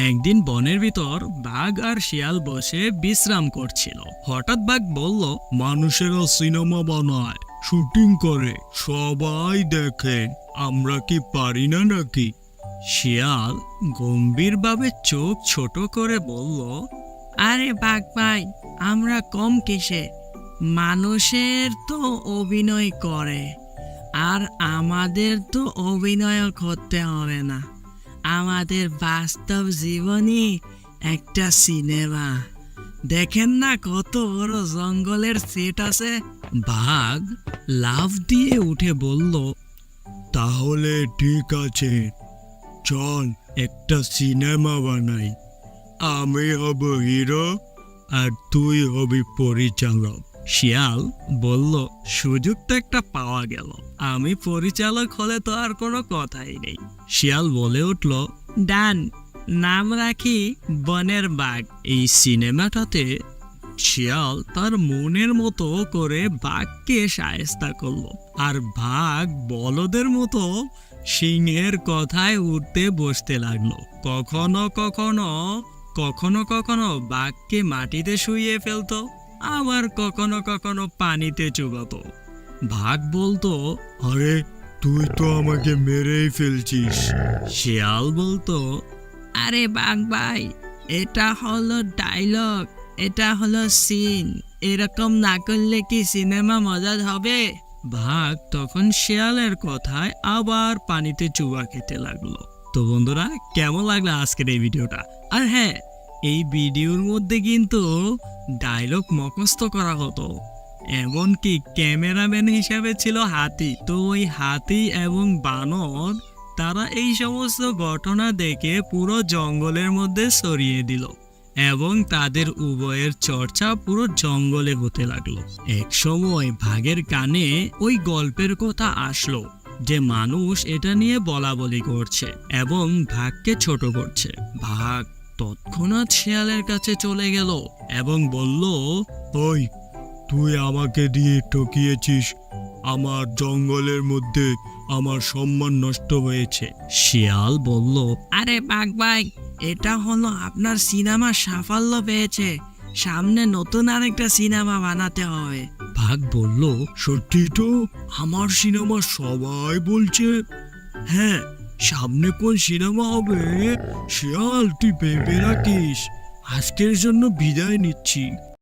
একদিন বনের ভিতর বাঘ আর শিয়াল বসে বিশ্রাম করছিল। হঠাৎ বাঘ বলল, মানুষেরা সিনেমা বানায়, শুটিং করে, সবাই দেখে, আমরা কি পারি না নাকি? শিয়াল গম্ভীরভাবে চোখ ছোট করে বলল, আরে বাঘ ভাই, আমরা কম কিসে? মানুষের তো অভিনয় করে, আর আমাদের তো অভিনয় করতে হবে না। আমাদের বাস্তব জীবনই একটা সিনেমা। দেখেন না কত বড় জঙ্গলের সেট আছে। বাঘ লাফ দিয়ে উঠে বলল, তাহলে ঠিক আছে, চল একটা সিনেমা বানাই। আমি হব হিরো আর তুই হবি পরিচালক। শিয়াল বলল, সুযোগ তো একটা পাওয়া গেল, আমি পরিচালক হলে তো আর কোনো কথাই নেই। শিয়াল বলে উঠল, ডান, নাম রাখি বনের বাঘ। এই সিনেমাটাতে শিয়াল তার মনের মতো করে বাঘকে শায়েস্তা করলো, আর বাঘ বলদের মতো সিংহের কথায় উঠতে বসতে লাগলো। কখনো কখনো কখনো কখনো বাঘকে মাটিতে শুইয়ে ফেলতো, আবার কখনো কখনো পানিতে চুবাতো। বাঘ বলতো, আরে তুই তো আমাকে মেরেই ফেলছিস। শিয়াল বলতো, আরে বাঘ ভাই, এটা হলো ডায়লগ, এটা হলো সিন, এরকম না করলে কি সিনেমা মজার হবে? বাঘ তখন শিয়ালের কথায় আবার পানিতে চুবা খেতে লাগলো। তো বন্ধুরা, কেমন লাগলো আজকের এই ভিডিওটা? আর হ্যাঁ, এই ভিডিওর মধ্যে কিন্তু ডায়লগ মুখস্থ করা হতো, এমনকি ক্যামেরাম্যান হিসাবে ছিল হাতি। তো ওই হাতি এবং বানর তারা এই সমস্ত ঘটনা দেখে পুরো জঙ্গলের মধ্যে ছড়িয়ে দিল, এবং তাদের উভয়ের চর্চা পুরো জঙ্গলে হতে লাগলো। এক সময় বাঘের কানে ওই গল্পের কথা আসলো যে মানুষ এটা নিয়ে বলা বলি করছে এবং বাঘকে ছোট করছে। বাঘ তৎক্ষণাৎ শিয়ালের কাছে চলে গেল এবং বলল, ওই, তুই আমাকে দিয়ে ঠকিয়েছিস, আমার জঙ্গলের মধ্যে আমার সম্মান নষ্ট হয়েছে। শিয়াল বলল, আরে বাঘ ভাই, এটা হলো আপনার সিনেমা সাফল্য পেয়েছে, সামনে নতুন আরেকটা সিনেমা বানাতে হবে। বাঘ বলল, সত্যি তো? আমার সিনেমা সবাই বলছে। হ্যাঁ, সামনে কোন সিনেমা হবে শিয়াল তুই ভেবে রাখিস। আজকের জন্য বিদায় নিচ্ছি।